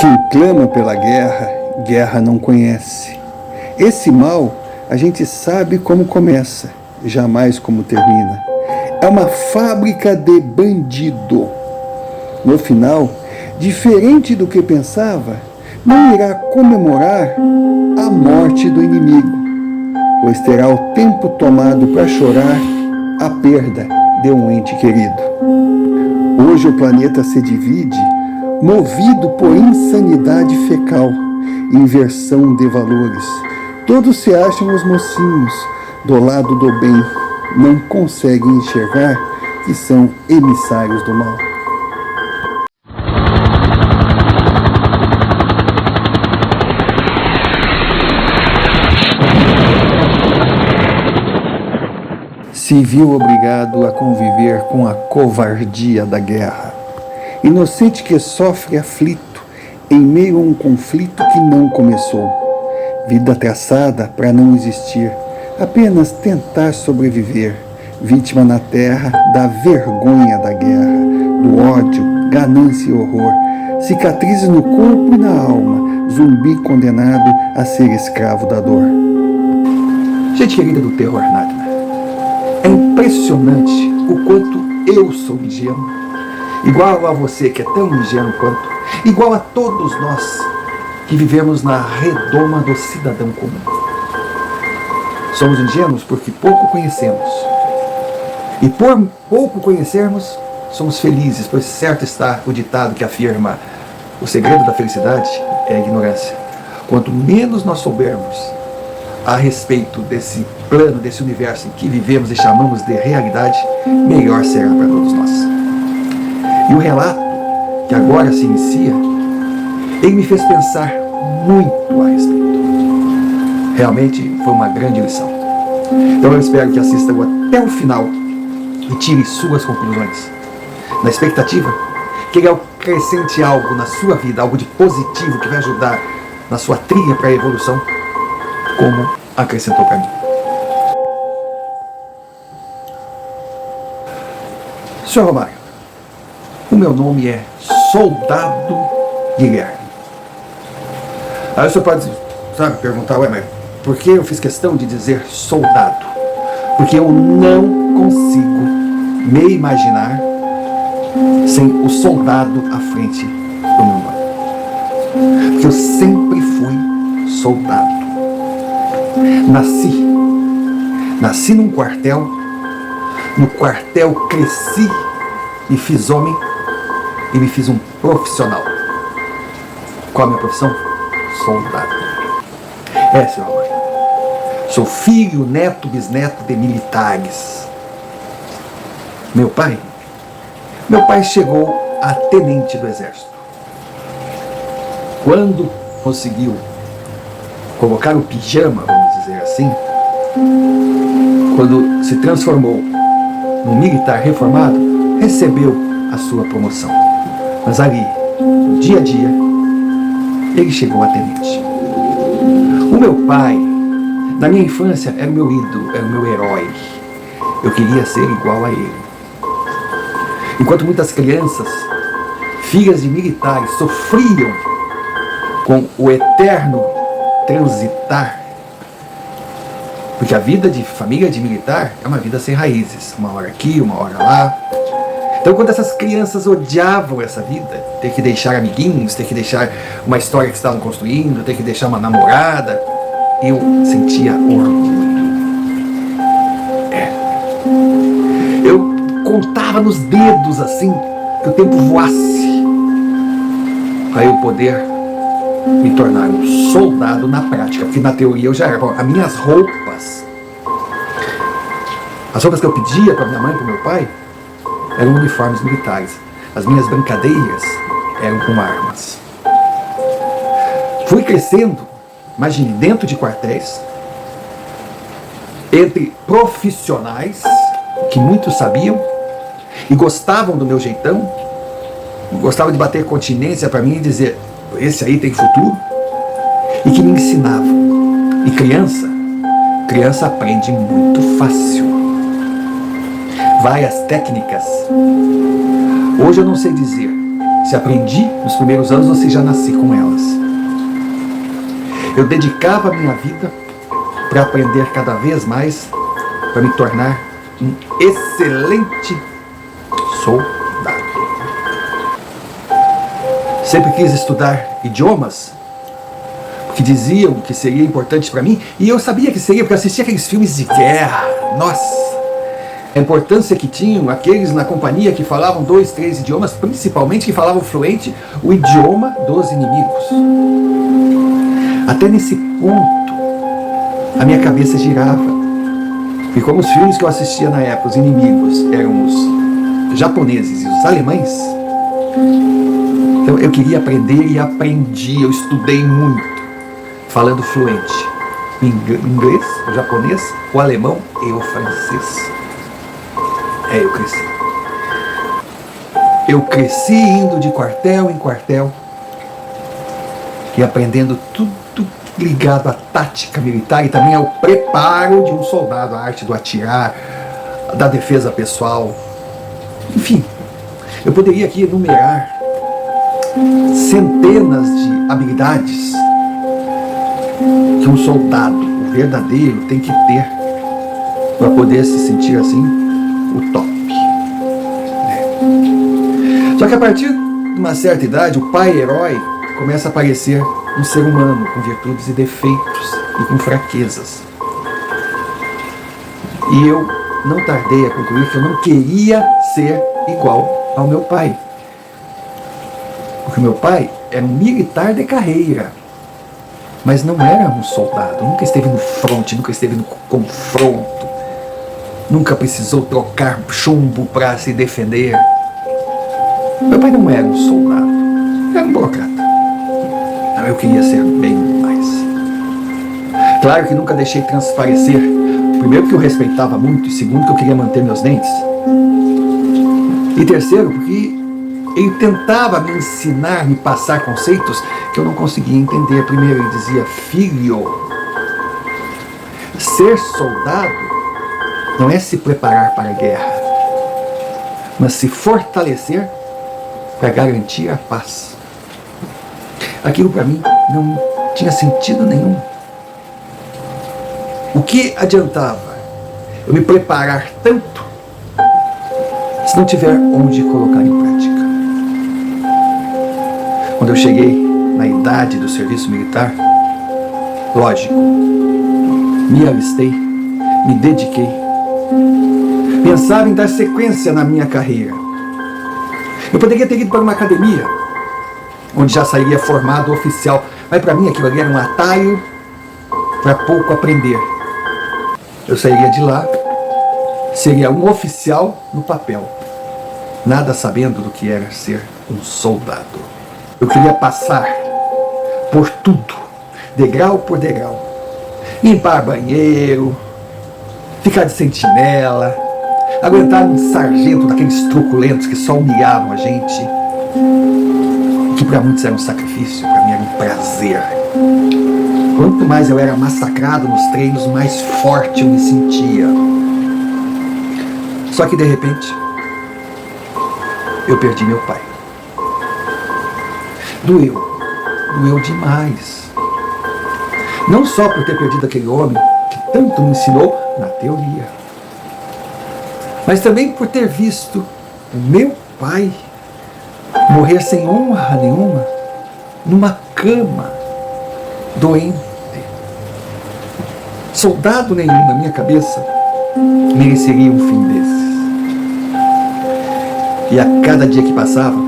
Quem clama pela guerra, guerra não conhece. Esse mal, a gente sabe como começa, jamais como termina. É uma fábrica de bandido. No final, diferente do que pensava, não irá comemorar a morte do inimigo, pois terá o tempo tomado para chorar a perda de um ente querido. Hoje o planeta se divide, movido por insanidade fecal, inversão de valores. Todos se acham os mocinhos do lado do bem, não conseguem enxergar que são emissários do mal. Se viu obrigado a conviver com a covardia da guerra. Inocente que sofre aflito em meio a um conflito que não começou. Vida traçada para não existir, apenas tentar sobreviver. Vítima na terra da vergonha da guerra, do ódio, ganância e horror. Cicatrizes no corpo e na alma, zumbi condenado a ser escravo da dor. Gente querida do terror, Nagna. É impressionante o quanto eu sou ingênuo, igual a você que é tão ingênuo quanto, igual a todos nós que vivemos na redoma do cidadão comum. Somos ingênuos porque pouco conhecemos. E por pouco conhecermos, somos felizes, pois certo está o ditado que afirma: o segredo da felicidade é a ignorância. Quanto menos nós soubermos a respeito desse plano, desse universo em que vivemos e chamamos de realidade, melhor será para todos nós. E o relato que agora se inicia, ele me fez pensar muito a respeito. Realmente foi uma grande lição. Então eu espero que assistam até o final e tire suas conclusões, na expectativa que ele acrescente algo na sua vida, algo de positivo que vai ajudar na sua trilha para a evolução, como acrescentou para mim. Senhor Romário, o meu nome é Soldado Guilherme. Aí o senhor pode, perguntar, mas por que eu fiz questão de dizer soldado? Porque eu não consigo me imaginar sem o soldado à frente do meu nome. Porque eu sempre fui soldado. Nasci num quartel, no quartel cresci e fiz homem e me fiz um profissional. Qual a minha profissão? Soldado. Senhor Romário, sou filho, neto, bisneto de militares. Meu pai chegou a tenente do exército. Quando conseguiu colocar o pijama, vamos dizer assim, quando se transformou num militar reformado, recebeu a sua promoção. Mas ali, no dia a dia, ele chegou a tenente. O meu pai, na minha infância, era o meu ídolo, era o meu herói. Eu queria ser igual a ele. Enquanto muitas crianças, filhas de militares, sofriam com o eterno transitar, porque a vida de família de militar é uma vida sem raízes, uma hora aqui, uma hora lá. Então, quando essas crianças odiavam essa vida, ter que deixar amiguinhos, ter que deixar uma história que estavam construindo, ter que deixar uma namorada, eu sentia orgulho. Eu contava nos dedos assim, que o tempo voasse, para eu poder me tornar um soldado na prática, porque na teoria eu já era. As minhas roupas, as roupas que eu pedia para minha mãe e para meu pai, eram uniformes militares. As minhas brincadeiras eram com armas. Fui crescendo, imagine, dentro de quartéis, entre profissionais que muitos sabiam e gostavam do meu jeitão, gostavam de bater continência para mim e dizer: esse aí tem futuro, e que me ensinavam. E criança aprende muito fácil. Várias técnicas. Hoje eu não sei dizer se Se aprendi nos primeiros anos, você já nasci com elas. Eu dedicava a minha vida para aprender cada vez mais, para me tornar um excelente soldado. Sempre quis estudar idiomas, porque diziam que seria importante para mim, e eu sabia que seria, porque eu assistia aqueles filmes de guerra. Nossa! A importância que tinham aqueles na companhia que falavam 2, 3 idiomas, principalmente que falavam fluente o idioma dos inimigos. Até nesse ponto, a minha cabeça girava. E como os filmes que eu assistia na época, os inimigos eram os japoneses e os alemães, então eu queria aprender e aprendi. Eu estudei muito, falando fluente o inglês, o japonês, o alemão e o francês. Eu cresci. Eu cresci indo de quartel em quartel e aprendendo tudo ligado à tática militar e também ao preparo de um soldado, a arte do atirar, da defesa pessoal. Enfim, eu poderia aqui enumerar centenas de habilidades que um soldado, o verdadeiro, tem que ter para poder se sentir assim o top. Só que a partir de uma certa idade, o pai herói começa a aparecer um ser humano com virtudes e defeitos e com fraquezas. E eu não tardei a concluir que eu não queria ser igual ao meu pai. Porque o meu pai era um militar de carreira, mas não era um soldado, nunca esteve no fronte, nunca esteve no confronto. Nunca precisou trocar chumbo para se defender. Meu pai não era um soldado, era um burocrata. Não, eu queria ser bem mais. Claro que nunca deixei transparecer. Primeiro, que eu respeitava muito. E segundo, que eu queria manter meus dentes. E terceiro, porque ele tentava me ensinar, me passar conceitos que eu não conseguia entender. Primeiro, ele dizia: filho, ser soldado não é se preparar para a guerra, mas se fortalecer para garantir a paz. Aquilo para mim não tinha sentido nenhum. O que adiantava eu me preparar tanto se não tiver onde colocar em prática? Quando eu cheguei na idade do serviço militar, lógico, me alistei, me dediquei, pensava em dar sequência na minha carreira. Eu poderia ter ido para uma academia, onde já sairia formado oficial, mas para mim aquilo ali era um atalho para pouco aprender. Eu sairia de lá, seria um oficial no papel, nada sabendo do que era ser um soldado. Eu queria passar por tudo, degrau por degrau, limpar banheiro, ficar de sentinela, aguentar um sargento daqueles truculentos que só humilhavam a gente, que para muitos era um sacrifício, para mim era um prazer. Quanto mais eu era massacrado nos treinos, mais forte eu me sentia. Só que de repente, eu perdi meu pai. Doeu demais. Não só por ter perdido aquele homem que tanto me ensinou na teoria, mas também por ter visto o meu pai morrer sem honra nenhuma, numa cama, doente. Soldado nenhum, na minha cabeça, mereceria um fim desses. E a cada dia que passava,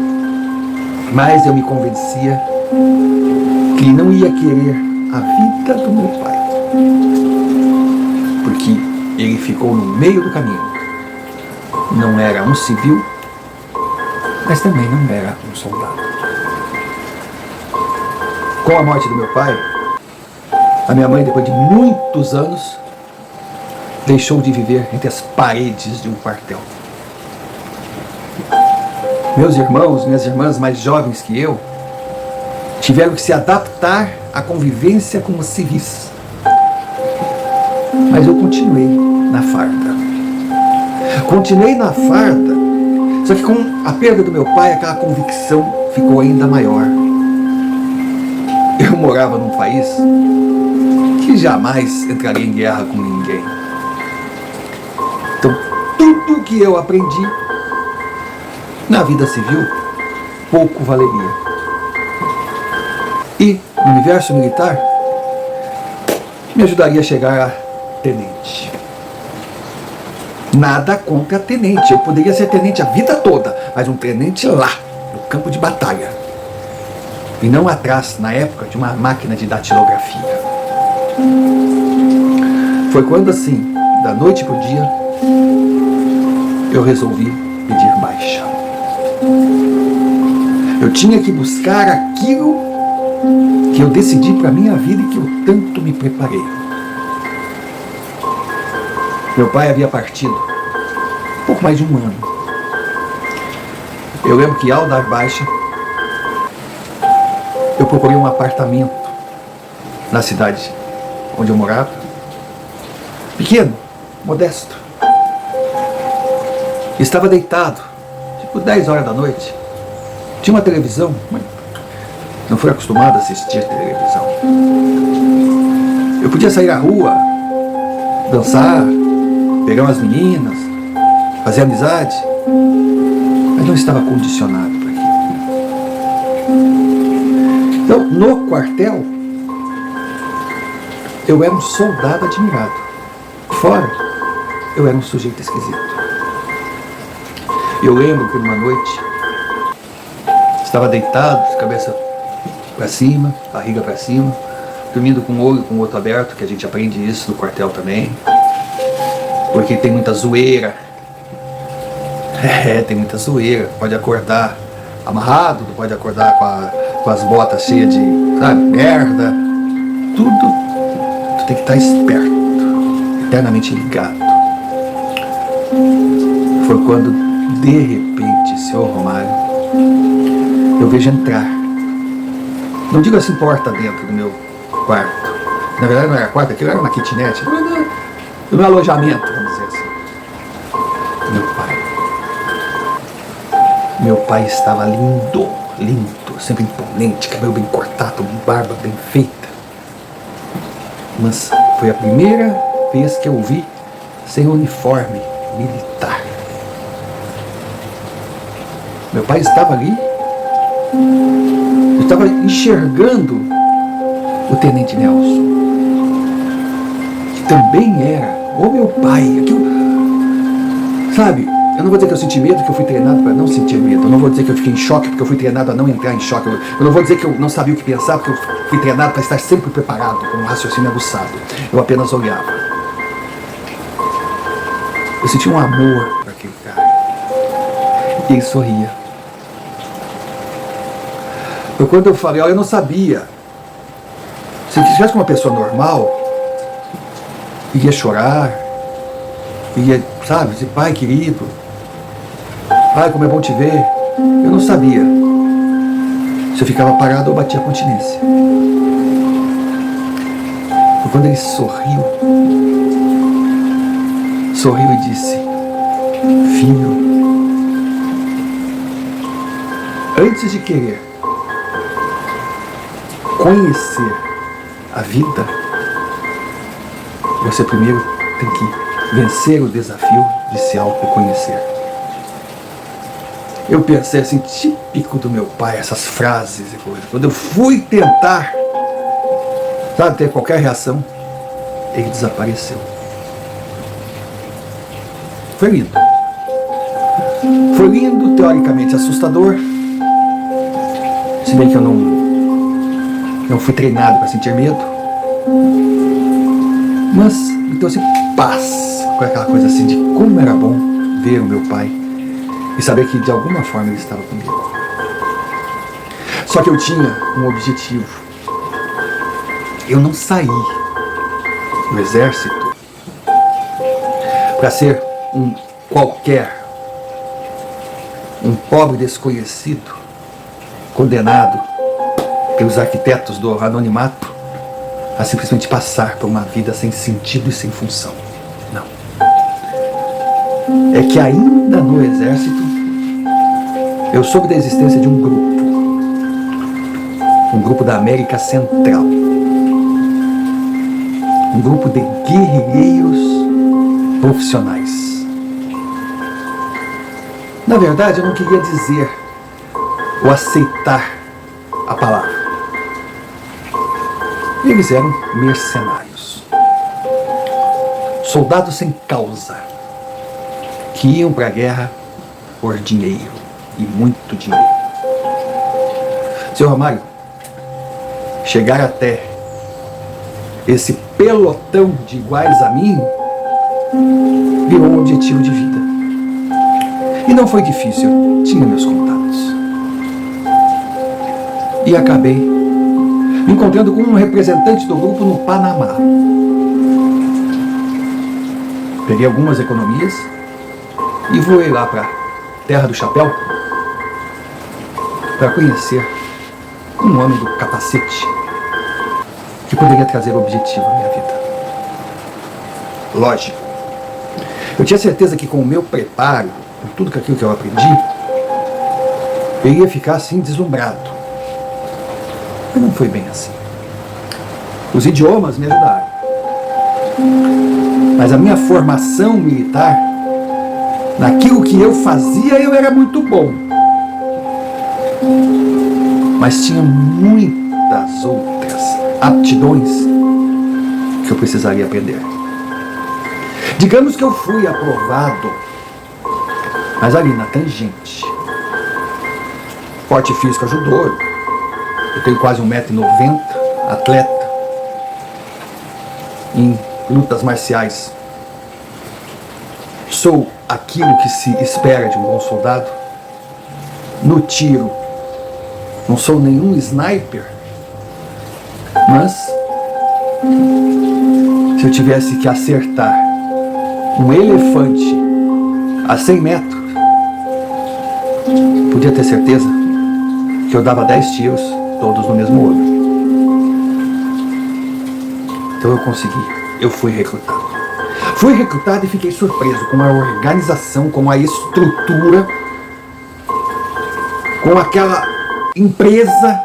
mais eu me convencia que não ia querer a vida do meu pai, porque ele ficou no meio do caminho. Não era um civil, mas também não era um soldado. Com a morte do meu pai, a minha mãe, depois de muitos anos, deixou de viver entre as paredes de um quartel. Meus irmãos, minhas irmãs mais jovens que eu, tiveram que se adaptar à convivência com os civis. Mas eu continuei na farda. Continuei na farda Só que com a perda do meu pai, aquela convicção ficou ainda maior. Eu morava num país que jamais entraria em guerra com ninguém. Então, tudo que eu aprendi na vida civil, pouco valeria. E no universo militar, me ajudaria a chegar a tenente. Nada contra tenente. Eu poderia ser tenente a vida toda, mas um tenente lá, no campo de batalha. E não atrás, na época, de uma máquina de datilografia. Foi quando, assim, da noite pro dia, eu resolvi pedir baixa. Eu tinha que buscar aquilo que eu decidi para minha vida e que eu tanto me preparei. Meu pai havia partido pouco mais de um ano. Eu lembro que ao dar baixa, eu procurei um apartamento na cidade onde eu morava, pequeno, modesto. Estava deitado, tipo 10 horas da noite. Tinha uma televisão, mas não fui acostumado a assistir televisão. Eu podia sair à rua, dançar, pegar umas meninas, fazer amizade, mas não estava condicionado para aquilo. Então, no quartel, eu era um soldado admirado. Fora, eu era um sujeito esquisito. Eu lembro que numa noite, estava deitado, de cabeça para cima, barriga para cima, dormindo com um olho com o outro aberto, que a gente aprende isso no quartel também. Porque tem muita zoeira. Tem muita zoeira. Pode acordar amarrado, pode acordar com as botas cheias de, sabe, merda. Tudo. Tu tem que estar esperto, eternamente ligado. Foi quando, de repente, senhor Romário, eu vejo entrar. Não digo assim porta dentro do meu quarto. Na verdade não era quarto, aquilo era uma kitnet. Do meu alojamento, vamos dizer assim. Meu pai. Meu pai estava lindo, sempre imponente, cabelo bem cortado, barba bem feita. Mas foi a primeira vez que eu o vi sem uniforme militar. Meu pai estava ali, eu estava enxergando o Tenente Nelson, que também era o meu pai. Aquilo, sabe, eu não vou dizer que eu senti medo, que eu fui treinado para não sentir medo. Eu não vou dizer que eu fiquei em choque, porque eu fui treinado a não entrar em choque. Eu não vou dizer que eu não sabia o que pensar, porque eu fui treinado para estar sempre preparado, com um raciocínio aguçado. Eu apenas olhava. Eu senti um amor para aquele cara. E ele sorria. Foi quando eu falei, olha, eu não sabia. Se tivesse uma pessoa normal, ia chorar, ia, sabe, dizer, pai querido, pai, como é bom te ver. Eu não sabia se eu ficava parado ou batia a continência. Foi quando ele sorriu e disse, filho, antes de querer conhecer a vida, você primeiro tem que vencer o desafio de se autoconhecer. Eu pensei assim, típico do meu pai, essas frases e coisas. Quando eu fui tentar, sabe, ter qualquer reação, ele desapareceu. Foi lindo. Foi lindo, teoricamente assustador. Se bem que eu não fui treinado para sentir medo. Mas me trouxe paz com aquela coisa assim de como era bom ver o meu pai e saber que de alguma forma ele estava comigo. Só que eu tinha um objetivo. Eu não saí do exército para ser um qualquer, um pobre desconhecido, condenado pelos arquitetos do anonimato a simplesmente passar por uma vida sem sentido e sem função. Não. É que ainda no exército eu soube da existência de um grupo da América Central, um grupo de guerrilheiros profissionais. Na verdade, eu não queria dizer ou aceitar a palavra. Eles eram mercenários, soldados sem causa, que iam para a guerra por dinheiro, e muito dinheiro. Senhor Ramalho, chegar até esse pelotão de iguais a mim virou um objetivo de vida. E não foi difícil, eu tinha meus contatos. E acabei me encontrando com um representante do grupo no Panamá. Peguei algumas economias e voei lá para Terra do Chapéu para conhecer um homem do capacete que poderia trazer objetivo à minha vida. Lógico, eu tinha certeza que com o meu preparo, com tudo aquilo que eu aprendi, eu ia ficar assim deslumbrado. Mas não foi bem assim. Os idiomas me ajudaram, mas a minha formação militar, naquilo que eu fazia, eu era muito bom. Mas tinha muitas outras aptidões que eu precisaria aprender. Digamos que eu fui aprovado, mas ali na tangente. Porte físico ajudou. Eu tenho quase 1,90 m, atleta, em lutas marciais. Sou aquilo que se espera de um bom soldado. No tiro, não sou nenhum sniper, mas se eu tivesse que acertar um elefante a 100 metros, podia ter certeza que eu dava 10 tiros, todos no mesmo olho. Então eu consegui, eu fui recrutado. Fui recrutado e fiquei surpreso com a organização, com a estrutura, com aquela empresa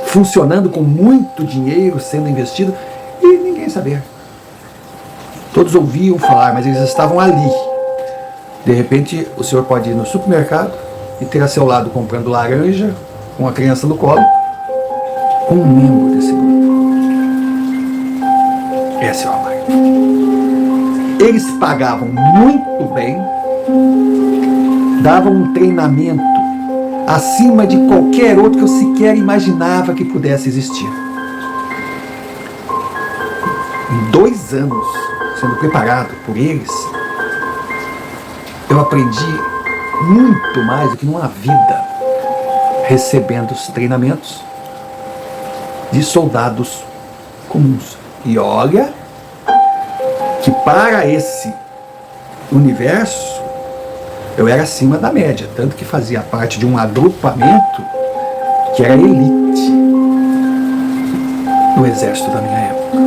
funcionando, com muito dinheiro sendo investido e ninguém sabia. Todos ouviam falar, mas eles estavam ali. De repente, o senhor pode ir no supermercado e ter a seu lado comprando laranja, com a criança no colo, com um membro desse grupo. Esse é o Ramalho. Eles pagavam muito bem, davam um treinamento acima de qualquer outro que eu sequer imaginava que pudesse existir. Em 2 anos, sendo preparado por eles, eu aprendi muito mais do que numa vida, recebendo os treinamentos de soldados comuns. E olha que para esse universo eu era acima da média, tanto que fazia parte de um agrupamento que era elite no exército da minha época.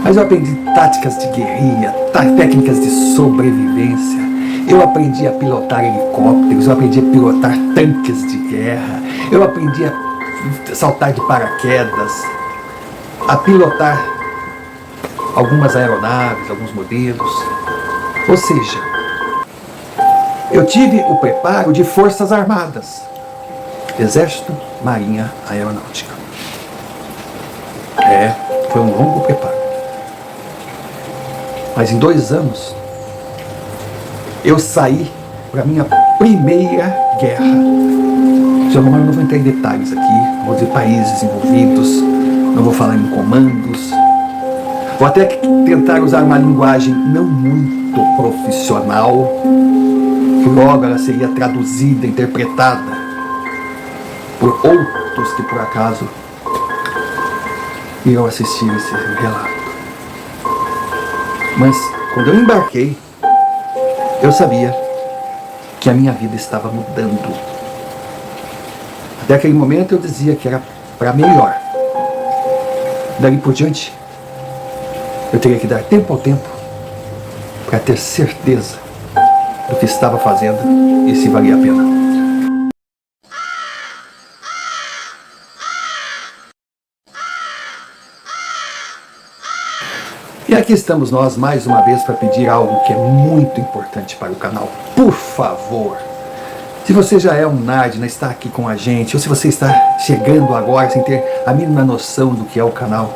Mas eu aprendi táticas de guerrilha, técnicas de sobrevivência. Eu aprendi a pilotar helicópteros, eu aprendi a pilotar tanques de guerra, eu aprendi a saltar de paraquedas, a pilotar algumas aeronaves, alguns modelos. Ou seja, eu tive o preparo de forças armadas, exército, marinha, aeronáutica. Foi um longo preparo. Mas em 2 anos, eu saí para a minha primeira guerra. Eu não vou entrar em detalhes aqui, vou dizer países envolvidos, não vou falar em comandos. Vou até tentar usar uma linguagem não muito profissional, que logo ela seria traduzida, interpretada por outros que por acaso irão assistir esse relato. Mas quando eu embarquei, eu sabia que a minha vida estava mudando. Até aquele momento eu dizia que era para melhor. Dali por diante, eu teria que dar tempo ao tempo para ter certeza do que estava fazendo e se valia a pena. E aqui estamos nós mais uma vez para pedir algo que é muito importante para o canal. Por favor, se você já é um Nardner, está aqui com a gente, ou se você está chegando agora sem ter a mínima noção do que é o canal,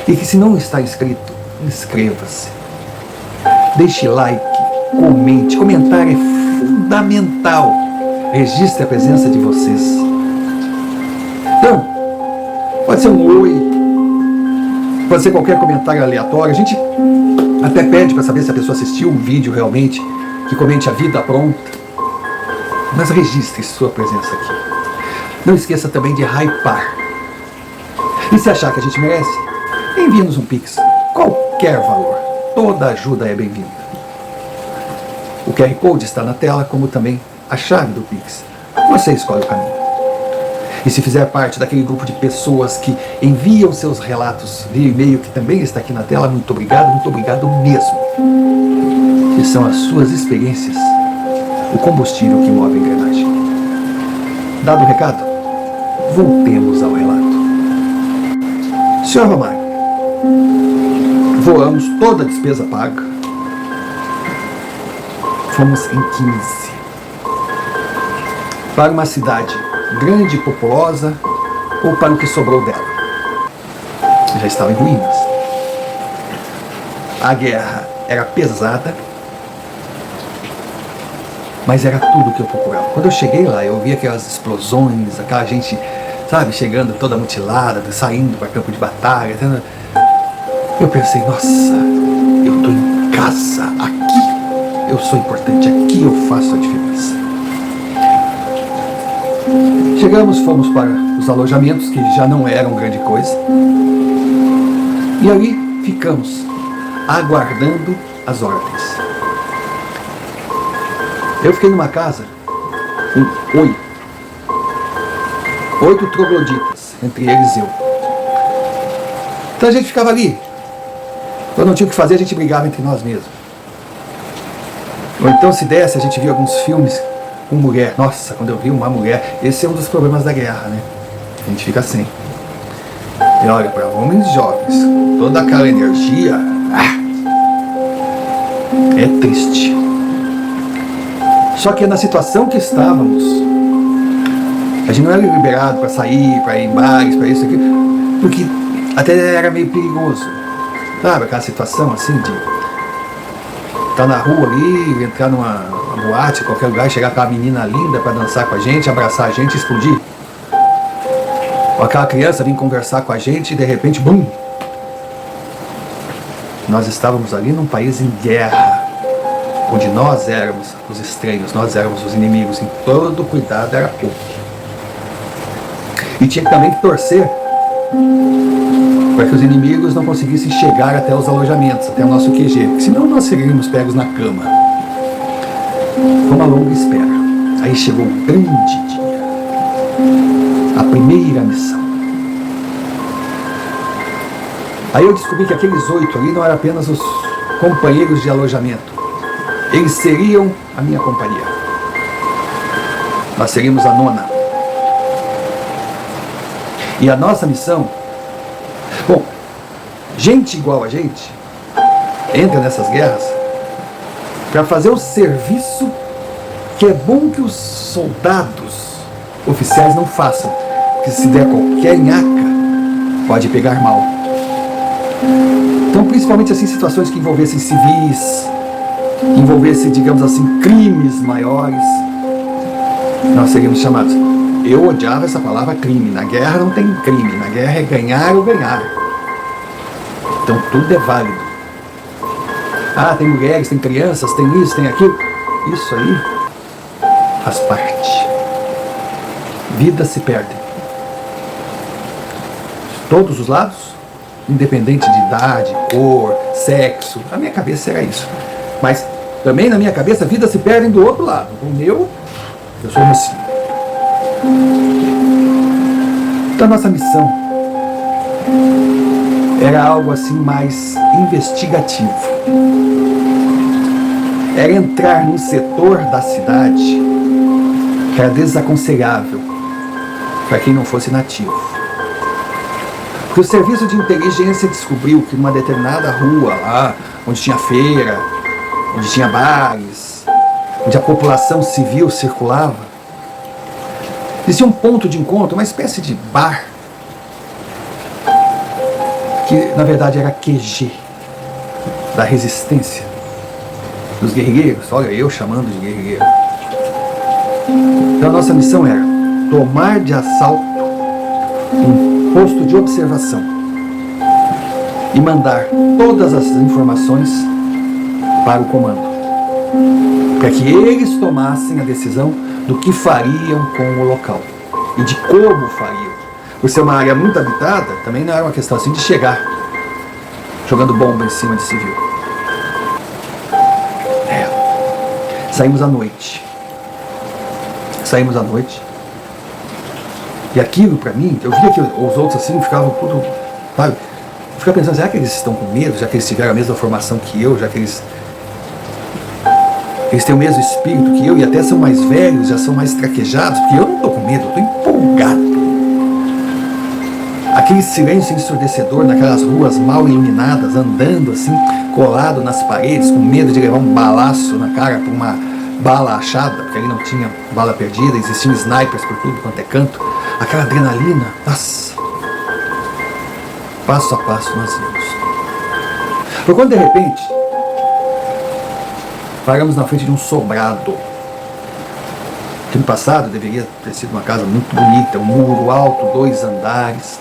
e que se não está inscrito, inscreva-se. Deixe like, comente. Comentário é fundamental. Registre a presença de vocês. Então, pode ser um oi, pode ser qualquer comentário aleatório. A gente até pede para saber se a pessoa assistiu o vídeo realmente, que comente a vida pronta. Mas registre sua presença aqui. Não esqueça também de hypar. E se achar que a gente merece, envie-nos um Pix. Qualquer valor. Toda ajuda é bem-vinda. O QR Code está na tela, como também a chave do Pix. Você escolhe o caminho. E se fizer parte daquele grupo de pessoas que enviam seus relatos via e-mail, que também está aqui na tela, muito obrigado mesmo. Que são as suas experiências, o combustível que move a engrenagem. Dado o recado, voltemos ao relato. Senhor Romário, voamos, toda a despesa paga. Fomos em 15 para uma cidade grande e populosa, ou para o que sobrou dela. Já estava em ruínas. A guerra era pesada, mas era tudo o que eu procurava. Quando eu cheguei lá, eu vi aquelas explosões, aquela gente, sabe, chegando toda mutilada, saindo para campo de batalha. Eu pensei, nossa, eu estou em casa, aqui eu sou importante, aqui eu faço a diferença. Chegamos, fomos para os alojamentos, que já não eram grande coisa, e ali ficamos, aguardando as ordens. Eu fiquei numa casa com 8 trogloditas, entre eles eu. Então a gente ficava ali. Quando não tinha o que fazer, a gente brigava entre nós mesmos. Ou então, se desse, a gente via alguns filmes com mulher. Nossa, quando eu vi uma mulher, esse é um dos problemas da guerra, né? A gente fica assim. E olha, para homens jovens, toda aquela energia, é triste. Só que na situação que estávamos, a gente não era liberado para sair, para ir em bares, para isso aqui, porque até era meio perigoso. Sabe, aquela situação assim de estar na rua ali, entrar numa boate, qualquer lugar, chegar aquela menina linda para dançar com a gente, abraçar a gente e explodir. Ou aquela criança vir conversar com a gente e de repente, bum! Nós estávamos ali num país em guerra, onde nós éramos os estranhos, nós éramos os inimigos, em todo cuidado era pouco. E tinha também que torcer para que os inimigos não conseguissem chegar até os alojamentos, até o nosso QG, porque senão nós seríamos pegos na cama. Foi uma longa espera. Aí chegou o grande dia, a primeira missão. Aí eu descobri que aqueles 8 ali não eram apenas os companheiros de alojamento. Eles seriam a minha companhia. Nós seríamos a 9ª. E a nossa missão... Bom, gente igual a gente entra nessas guerras para fazer o serviço que é bom que os soldados oficiais não façam. Porque se der qualquer nhaca, pode pegar mal. Então, principalmente assim, situações que envolvessem civis, que envolvessem, digamos assim, crimes maiores, nós seríamos chamados. Eu odiava essa palavra crime. Na guerra não tem crime. Na guerra é ganhar ou ganhar. Então tudo é válido. Ah, tem mulheres, tem crianças, tem isso, tem aquilo. Isso aí faz parte. Vidas se perdem. Todos os lados, independente de idade, cor, sexo. Na minha cabeça era isso. Mas também na minha cabeça, vidas se perdem do outro lado. O meu, eu sou mocinho. Então a nossa missão era algo assim mais investigativo. era entrar num setor da cidade que era desaconselhável para quem não fosse nativo. Porque o serviço de inteligência descobriu que numa determinada rua lá, onde tinha feira, onde tinha bares, onde a população civil circulava, existia um ponto de encontro, uma espécie de bar, que na verdade era QG da resistência dos guerrilheiros. Olha, eu chamando de guerrilheiro. Então a nossa missão era tomar de assalto um posto de observação e mandar todas as informações para o comando, para que eles tomassem a decisão do que fariam com o local e de como fariam. Por ser uma área muito habitada, também não era uma questão assim de chegar jogando bomba em cima de civil. Saímos à noite. E aquilo pra mim, eu via que os outros assim ficavam tudo, sabe? Eu ficava pensando, será que eles estão com medo? Já que eles tiveram a mesma formação que eu, já que eles têm o mesmo espírito que eu e até são mais velhos, já são mais traquejados, porque eu não tô com medo, eu tô empolgado. Aquele silêncio ensurdecedor naquelas ruas mal iluminadas, andando assim, colado nas paredes, com medo de levar um balaço na cara por uma bala achada, porque ali não tinha bala perdida, existiam snipers por tudo quanto é canto. Aquela adrenalina, nossa, passo a passo nós íamos. Foi quando de repente paramos na frente de um sobrado, que no passado deveria ter sido uma casa muito bonita, um muro alto, 2 andares.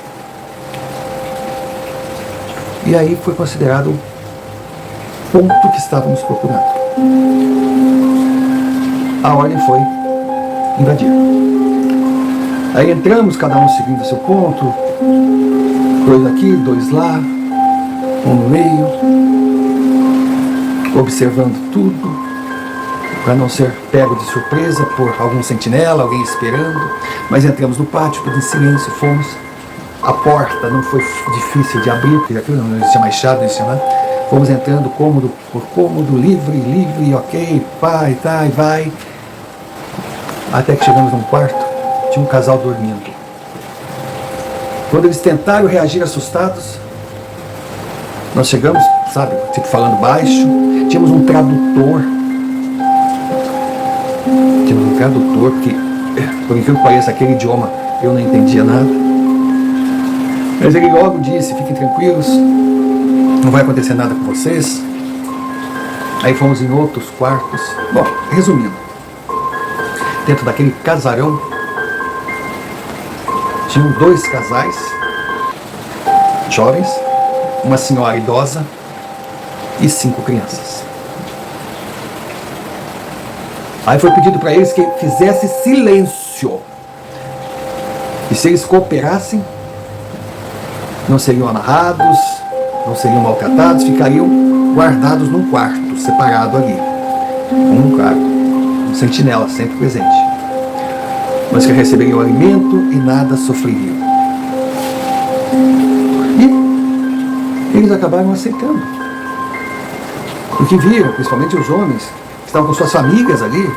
E aí foi considerado o ponto que estávamos procurando. A ordem foi invadir. Aí entramos, cada um seguindo o seu ponto, 2 aqui, 2 lá, um no meio, observando tudo, para não ser pego de surpresa por algum sentinela, alguém esperando. Mas entramos no pátio, tudo em silêncio, fomos. A porta não foi difícil de abrir, porque aquilo não existia mais chave, não existia nada. Fomos entrando cômodo por cômodo, livre, ok, vai, tá, e vai. Até que chegamos num quarto, tinha um casal dormindo. Quando eles tentaram reagir assustados, nós chegamos, sabe, tipo falando baixo, tínhamos um tradutor. Porque, por incrível que pareça, aquele idioma eu não entendia nada. Mas ele logo disse, fiquem tranquilos, não vai acontecer nada com vocês. Aí fomos em outros quartos. Bom, resumindo, dentro daquele casarão tinham 2 casais jovens, uma senhora idosa e 5 crianças. Aí foi pedido para eles que fizesse silêncio, e se eles cooperassem, não seriam amarrados, não seriam maltratados, ficariam guardados num quarto separado ali, um sentinela sempre presente, mas que receberiam alimento e nada sofreriam. E eles acabaram aceitando, porque viram, principalmente os homens que estavam com suas famílias ali,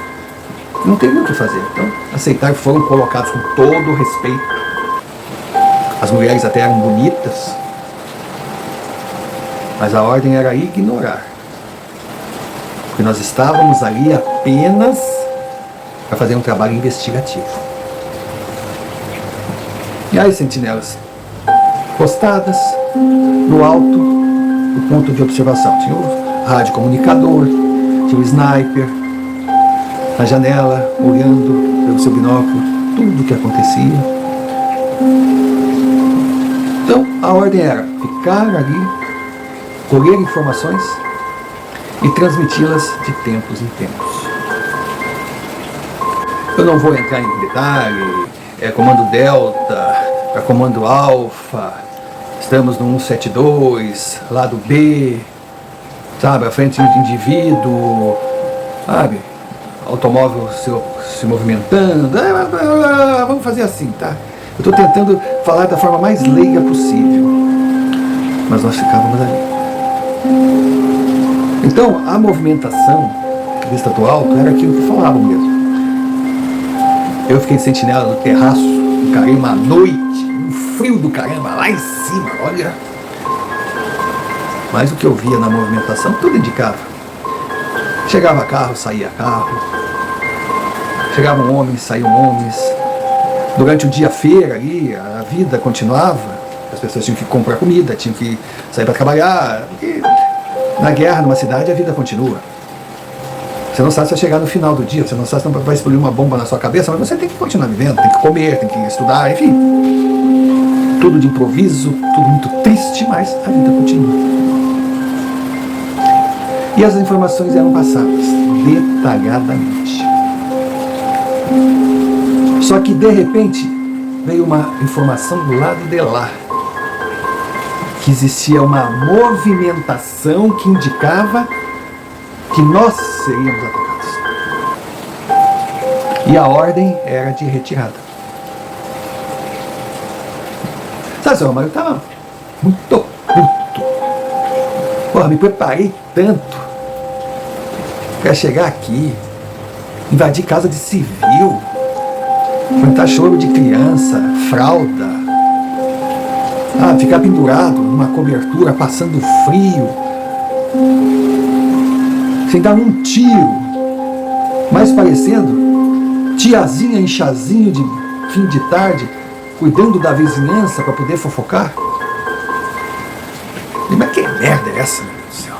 não tem muito o que fazer, então aceitaram, foram colocados com todo o respeito. As mulheres até eram bonitas, mas a ordem era ignorar, porque nós estávamos ali apenas para fazer um trabalho investigativo. E aí, sentinelas postadas no alto do ponto de observação. Tinha o rádio comunicador, tinha o sniper na janela, olhando pelo seu binóculo tudo o que acontecia. Então a ordem era ficar ali, colher informações e transmiti-las de tempos em tempos. Eu não vou entrar em detalhe, comando Delta, comando Alfa, estamos no 172, lado B, sabe, à frente do indivíduo, sabe, automóvel se movimentando, vamos fazer assim, tá? Eu estou tentando falar da forma mais leiga possível, mas nós ficávamos ali. Então, a movimentação vista do alto, era aquilo que falavam mesmo. Eu fiquei de sentinela no terraço, encarei uma noite, um frio do caramba, lá em cima, olha. Mas o que eu via na movimentação, tudo indicava. Chegava carro, saía carro. Chegavam homens, saíam homens. Durante o dia feira ali, a vida continuava. As pessoas tinham que comprar comida, tinham que sair para trabalhar. Porque na guerra, numa cidade, a vida continua. Você não sabe se vai chegar no final do dia, você não sabe se vai explodir uma bomba na sua cabeça, mas você tem que continuar vivendo, tem que comer, tem que estudar, enfim. Tudo de improviso, tudo muito triste, mas a vida continua. E as informações eram passadas detalhadamente. Só que de repente veio uma informação do lado de lá, que existia uma movimentação que indicava que nós seríamos atacados. E a ordem era de retirada. Sabe, seu Romário, eu estava muito puto. Porra, me preparei tanto para chegar aqui, invadir casa de civil, cantar choro de criança, fralda, ficar pendurado numa cobertura, passando frio, sem dar um tiro, mas parecendo tiazinha em chazinho de fim de tarde, cuidando da vizinhança para poder fofocar. Mas que merda é essa, meu Deus do céu?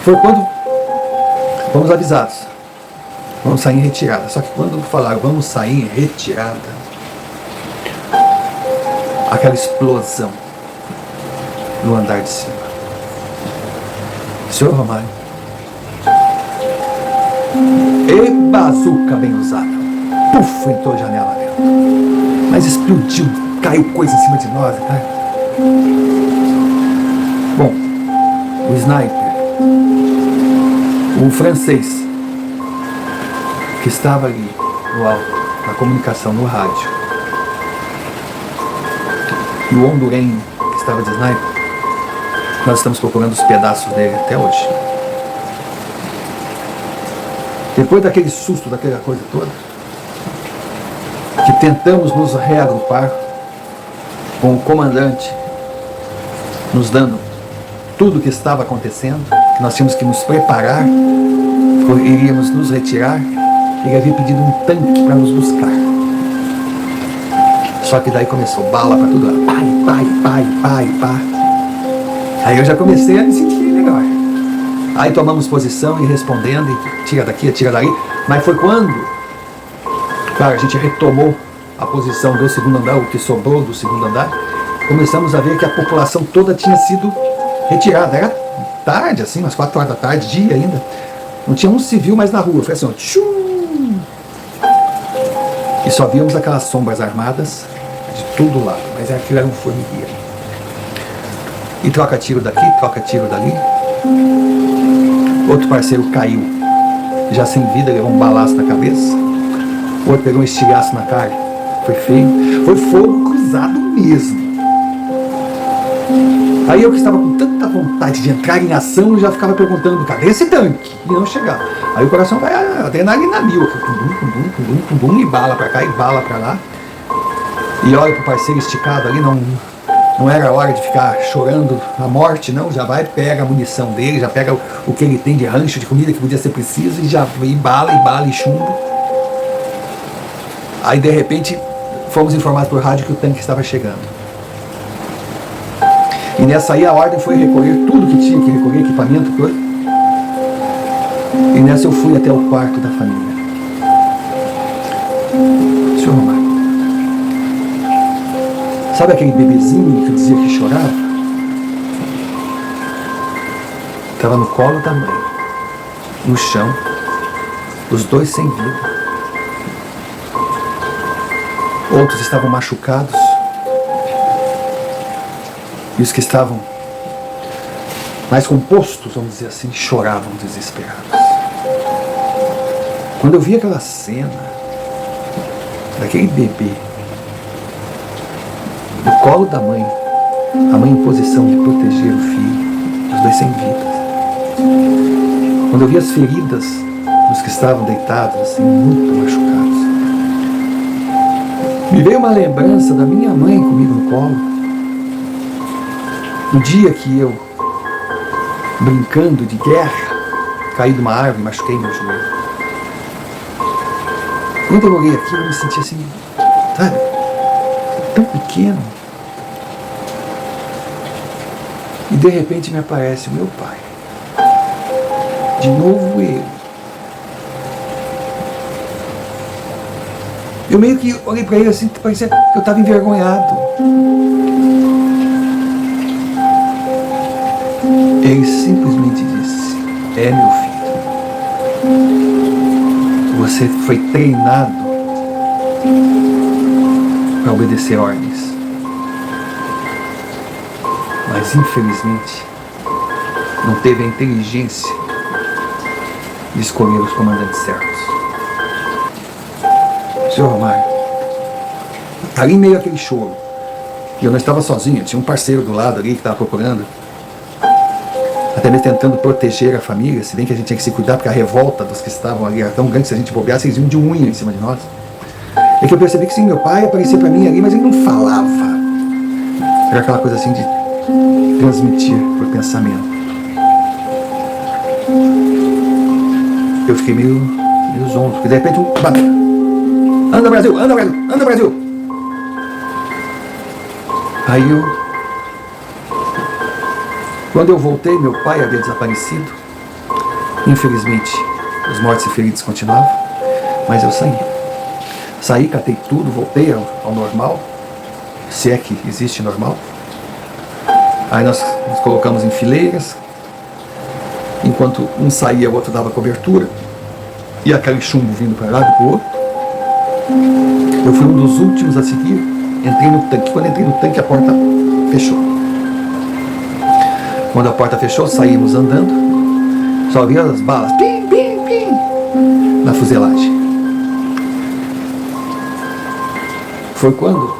Foi quando fomos avisados, vamos sair em retirada. Só que quando falaram vamos sair em retirada, aquela explosão no andar de cima. Senhor Romário, e bazuca bem usada, puf, entrou a janela dentro, mas explodiu, caiu coisa em cima de nós, tá? Bom, o sniper, o francês que estava ali no alto, na comunicação, no rádio, e o hondurenho que estava de sniper, nós estamos procurando os pedaços dele até hoje. Depois daquele susto, daquela coisa toda, que tentamos nos reagrupar com o comandante nos dando tudo o que estava acontecendo, que nós tínhamos que nos preparar, iríamos nos retirar, ele havia pedido um tanque para nos buscar. Só que daí começou bala para tudo lado. Pai. Aí eu já comecei a me sentir melhor. Aí tomamos posição e respondendo, e tira daqui, atira dali. Mas foi quando, claro, a gente retomou a posição do segundo andar, o que sobrou do segundo andar, começamos a ver que a população toda tinha sido retirada. Era tarde, assim, umas 4 horas da tarde, dia ainda. Não tinha um civil mais na rua. Foi assim, ó, tchum! E só víamos aquelas sombras armadas de todo lado. Mas aquilo era um formigueiro. E troca tiro daqui, troca tiro dali. Outro parceiro caiu, já sem vida, levou um balaço na cabeça. O outro pegou um estilhaço na cara. Foi feio. Foi fogo cruzado mesmo. Aí eu que estava com tanta vontade de entrar em ação, já ficava perguntando, cadê esse tanque? E não chegava. Aí o coração vai adrenalina mil. Pum, e bala pra cá e bala pra lá. E olha pro parceiro esticado ali, não era hora de ficar chorando a morte, não. Já vai, pega a munição dele, já pega o que ele tem de rancho, de comida que podia ser preciso, e já e bala e chumbo. Aí de repente fomos informados por rádio que o tanque estava chegando. E nessa aí a ordem foi recolher tudo que tinha que recolher, equipamento, coisa. E nessa eu fui até o quarto da família. Senhor Romário, sabe aquele bebezinho que dizia que chorava? Estava no colo da mãe, no chão, os dois sem vida. Outros estavam machucados. E os que estavam mais compostos, vamos dizer assim, choravam desesperados. Quando eu vi aquela cena daquele bebê no colo da mãe, a mãe em posição de proteger o filho, os dois sem vida, quando eu vi as feridas dos que estavam deitados, assim, muito machucados, me veio uma lembrança da minha mãe comigo no colo. No dia que eu, brincando de guerra, caí de uma árvore e machuquei meu joelho. Quando eu olhei aquilo, eu me senti assim, sabe, tão pequeno. E de repente me aparece o meu pai. De novo eu. Eu meio que olhei para ele assim, parecia que eu estava envergonhado. Ele simplesmente disse: é, meu filho, você foi treinado para obedecer ordens, mas infelizmente não teve a inteligência de escolher os comandantes certos. Senhor Romário, ali meio aquele choro, e eu não estava sozinho, tinha um parceiro do lado ali que estava procurando, até mesmo tentando proteger a família, se bem que a gente tinha que se cuidar porque a revolta dos que estavam ali era tão grande que se a gente bobeasse eles iam de unha em cima de nós. É que eu percebi que sim, meu pai aparecia para mim ali, mas ele não falava. Era aquela coisa assim de transmitir por pensamento. Eu fiquei meio zonzo, porque de repente anda Brasil, anda Brasil, anda Brasil. Aí quando eu voltei, meu pai havia desaparecido. Infelizmente, os mortos e feridos continuavam, mas eu saí, catei tudo, voltei ao normal, se é que existe normal. Aí nós nos colocamos em fileiras, enquanto um saía, o outro dava cobertura, e aquele chumbo vindo para lá e para o outro. Eu fui um dos últimos a seguir, entrei no tanque. Quando entrei no tanque, a porta fechou. Quando a porta fechou, saímos andando, só via as balas, pim, pim, pim, na fuselagem. Foi quando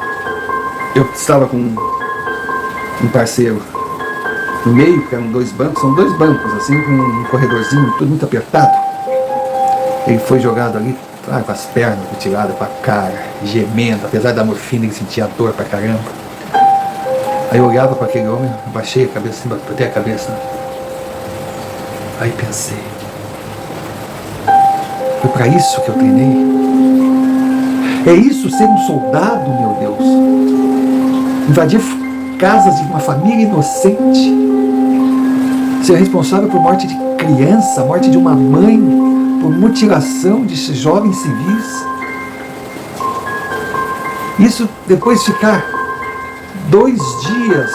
eu estava com um parceiro no meio, que eram dois bancos, são dois bancos, assim, com um corredorzinho, tudo muito apertado. Ele foi jogado ali, com as pernas retiradas, com a cara, gemendo, apesar da morfina, ele sentia dor pra caramba. Aí eu olhava para aquele homem, baixei a cabeça, assim, botei a cabeça. Aí pensei, foi para isso que eu treinei? É isso ser um soldado, meu Deus? Invadir casas de uma família inocente, ser responsável por morte de criança, morte de uma mãe, por mutilação de jovens civis. Isso depois ficar 2 dias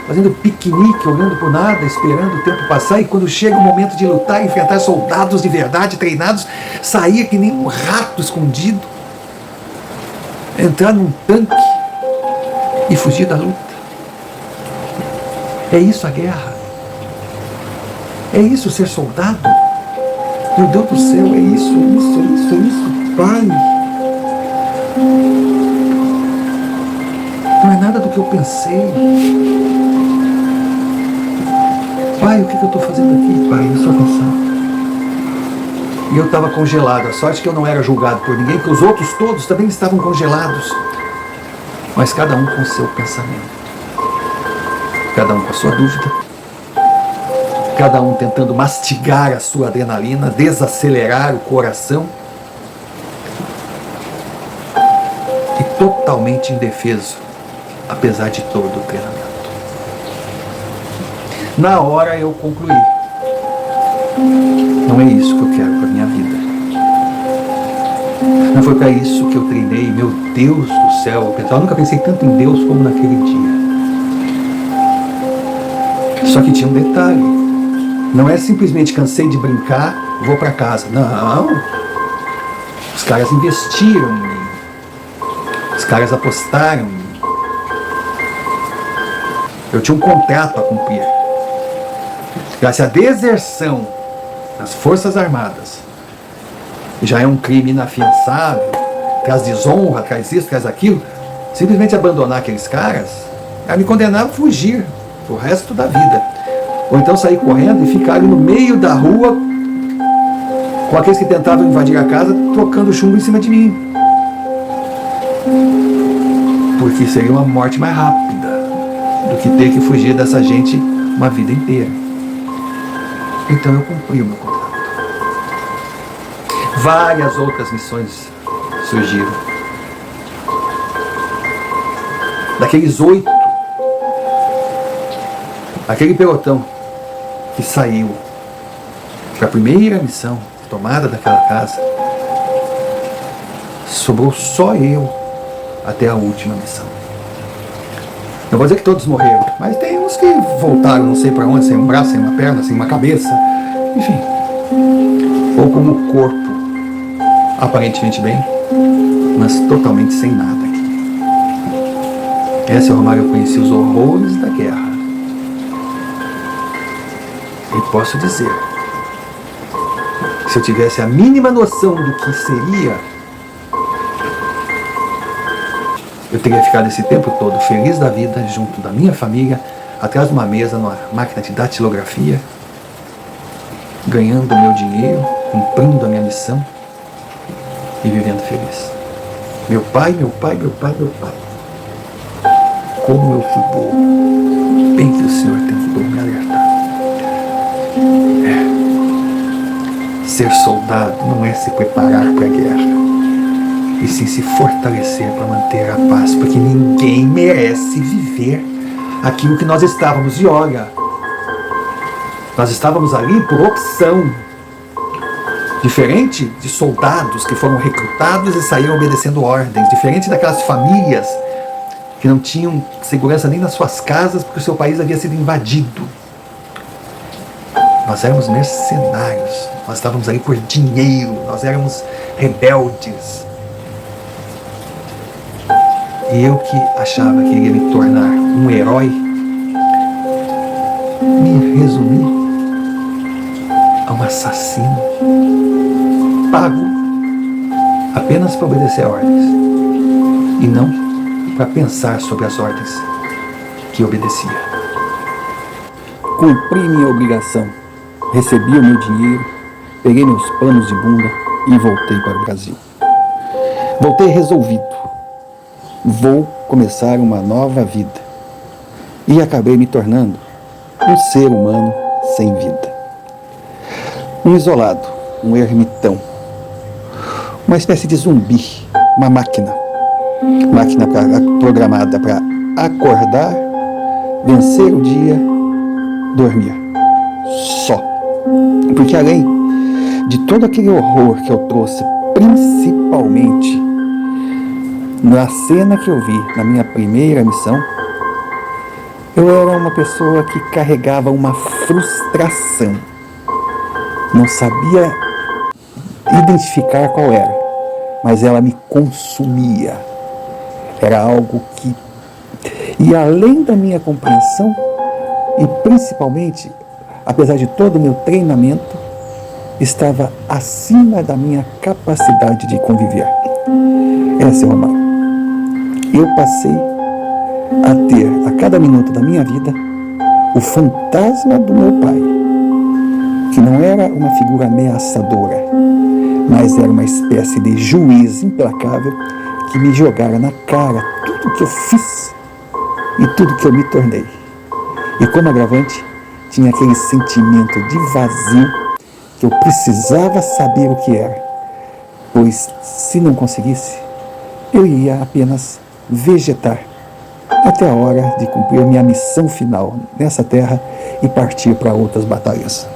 fazendo piquenique, olhando por nada, esperando o tempo passar, e quando chega o momento de lutar e enfrentar soldados de verdade, treinados, sair que nem um rato escondido, entrar num tanque e fugir da luta. É isso a guerra. É isso ser soldado. Meu Deus do céu, é isso, Pai. Não é nada do que eu pensei. Pai, o que eu estou fazendo aqui, Pai? Eu só pensava. E eu estava congelado. A sorte que eu não era julgado por ninguém, porque os outros todos também estavam congelados. Mas cada um com o seu pensamento. Cada um com a sua dúvida. Cada um tentando mastigar a sua adrenalina, desacelerar o coração. E totalmente indefeso, apesar de todo o treinamento. Na hora eu concluí: não é isso que eu quero para a minha vida. Não foi para isso que eu treinei. Meu Deus do céu, eu nunca pensei tanto em Deus como naquele dia. Só que tinha um detalhe: não é simplesmente cansei de brincar, vou para casa. Não. Os caras investiram em mim. Os caras apostaram em mim. Eu tinha um contrato a cumprir. Graças à deserção das Forças Armadas, já é um crime inafiançável, traz desonra, traz isso, traz aquilo. Simplesmente abandonar aqueles caras era me condenar a fugir o resto da vida. Ou então sair correndo e ficar ali no meio da rua, com aqueles que tentavam invadir a casa trocando chumbo em cima de mim. Porque seria uma morte mais rápida do que ter que fugir dessa gente uma vida inteira. Então eu cumpri o meu contrato. Várias outras missões surgiram. Daqueles 8, aquele pelotão que saiu para a primeira missão, tomada daquela casa, sobrou só eu até a última missão. Não vou dizer que todos morreram, mas tem uns que voltaram não sei para onde, sem um braço, sem uma perna, sem uma cabeça, enfim. Ou como o corpo, aparentemente bem, mas totalmente sem nada aqui. Essa é o Romário, eu conheci os horrores da guerra. E posso dizer, se eu tivesse a mínima noção do que seria, eu teria ficado esse tempo todo feliz da vida, junto da minha família, atrás de uma mesa, numa máquina de datilografia, ganhando o meu dinheiro, cumprindo a minha missão e vivendo feliz. Meu pai. Como eu fui burro. Bem que o Senhor tentou me alertar. Ser soldado não é se preparar para a guerra, e sim se fortalecer para manter a paz, porque ninguém merece viver aquilo que nós estávamos. E olha, nós estávamos ali por opção, diferente de soldados que foram recrutados e saíram obedecendo ordens, diferente daquelas famílias que não tinham segurança nem nas suas casas porque o seu país havia sido invadido. Nós éramos mercenários, nós estávamos ali por dinheiro, nós éramos rebeldes. E eu que achava que iria me tornar um herói, me resumi a um assassino, pago apenas para obedecer a ordens, e não para pensar sobre as ordens que obedecia. Cumpri minha obrigação, recebi o meu dinheiro, peguei meus panos de bunda e voltei para o Brasil. Voltei resolvido. Vou começar uma nova vida. E acabei me tornando um ser humano sem vida. Um isolado, um ermitão. Uma espécie de zumbi, uma máquina programada para acordar, vencer o dia, dormir. Só. Porque além de todo aquele horror que eu trouxe, principalmente na cena que eu vi na minha primeira missão, eu era uma pessoa que carregava uma frustração. Não sabia identificar qual era, mas ela me consumia. Era algo que ia além da minha compreensão e, principalmente, apesar de todo o meu treinamento, estava acima da minha capacidade de conviver. Essa é uma. Eu passei a ter, a cada minuto da minha vida, o fantasma do meu pai, que não era uma figura ameaçadora, mas era uma espécie de juiz implacável que me jogara na cara tudo que eu fiz e tudo que eu me tornei. E como agravante, tinha aquele sentimento de vazio que eu precisava saber o que era, pois se não conseguisse, eu ia apenas vegetar até a hora de cumprir a minha missão final nessa terra e partir para outras batalhas.